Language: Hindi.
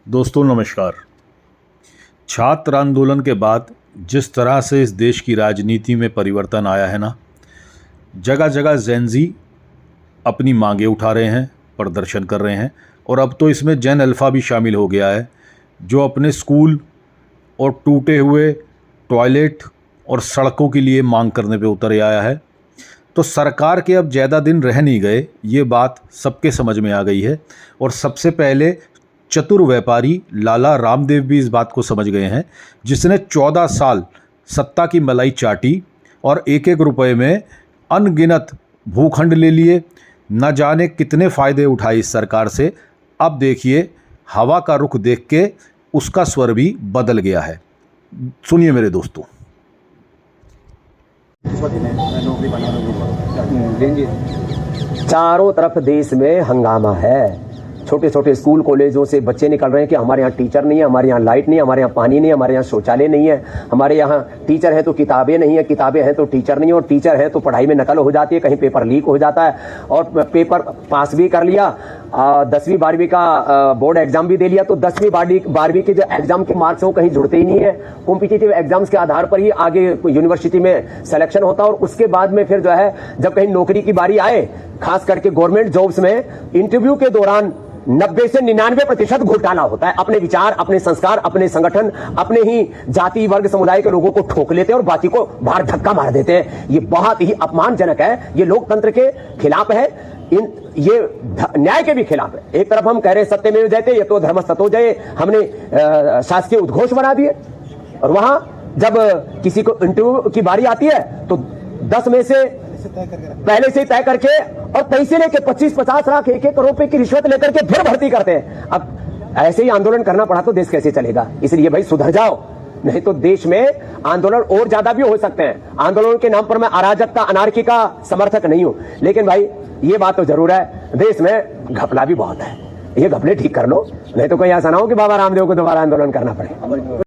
दोस्तों नमस्कार। छात्र आंदोलन के बाद जिस तरह से इस देश की राजनीति में परिवर्तन आया है ना, जगह जगह जेनजी अपनी मांगें उठा रहे हैं, प्रदर्शन कर रहे हैं और अब तो इसमें जेन अल्फ़ा भी शामिल हो गया है, जो अपने स्कूल और टूटे हुए टॉयलेट और सड़कों के लिए मांग करने पे उतर आया है। तो सरकार के अब ज़्यादा दिन रह नहीं गए, ये बात सबके समझ में आ गई है और सबसे पहले चतुर व्यापारी लाला रामदेव भी इस बात को समझ गए हैं, जिसने 14 साल सत्ता की मलाई चाटी और एक एक रुपए में अनगिनत भूखंड ले लिए, न जाने कितने फ़ायदे उठाए इस सरकार से। अब देखिए, हवा का रुख देख के उसका स्वर भी बदल गया है। सुनिए मेरे दोस्तों। चारों तरफ देश में हंगामा है। छोटे छोटे स्कूल कॉलेजों से बच्चे निकल रहे हैं कि हमारे यहाँ टीचर नहीं है, हमारे यहाँ लाइट नहीं है, हमारे यहाँ पानी नहीं है, हमारे यहाँ शौचालय नहीं है, हमारे यहाँ टीचर है तो किताबें नहीं है, किताबें हैं तो टीचर नहीं है, और टीचर है तो पढ़ाई में नकल हो जाती है, कहीं पेपर लीक हो जाता है और पेपर पास भी कर लिया, 10वीं 12वीं का बोर्ड एग्जाम भी दे लिया तो 10वीं 12वीं के जो एग्जाम के मार्क्स हैं वो कहीं जुड़ते ही नहीं है। कॉम्पिटिटिव एग्जाम्स के आधार पर ही आगे यूनिवर्सिटी में सिलेक्शन होता है और उसके बाद में फिर जो है जब कहीं नौकरी की बारी आए, खास करके गवर्नमेंट जॉब्स में इंटरव्यू के दौरान 90 से 99% घोटाला होता है। अपने विचार, अपने संस्कार, अपने संगठन, अपने ही जाति वर्ग समुदाय के लोगों को ठोक लेते हैं और बाकी को बाहर धक्का मार देते हैं। ये बहुत ही अपमानजनक है, ये लोकतंत्र के खिलाफ है, ये न्याय के भी खिलाफ है। एक तरफ हम कह रहे सत्य में जयते, ये तो धर्मस्ततो जय, हमने शासकीय उद्घोष बना दिए और वहां जब किसी को इंटरव्यू की बारी आती है तो 10 में से पहले से तय करके और पैसे लेके 25-50 लाख 1-1 करोड़ रुपए की रिश्वत लेकर के फिर भर्ती करते हैं। अब ऐसे ही आंदोलन करना पड़ा तो देश कैसे चलेगा? इसलिए भाई सुधर जाओ, नहीं तो देश में आंदोलन और ज्यादा भी हो सकते हैं। आंदोलन के नाम पर मैं अराजकता, अनार्की का समर्थक नहीं हूं, लेकिन भाई ये बात तो जरूर है, देश में घपला भी बहुत है। ये घपले ठीक कर लो, नहीं तो कोई ऐसा ना हो कि बाबा रामदेव को दोबारा आंदोलन करना पड़े।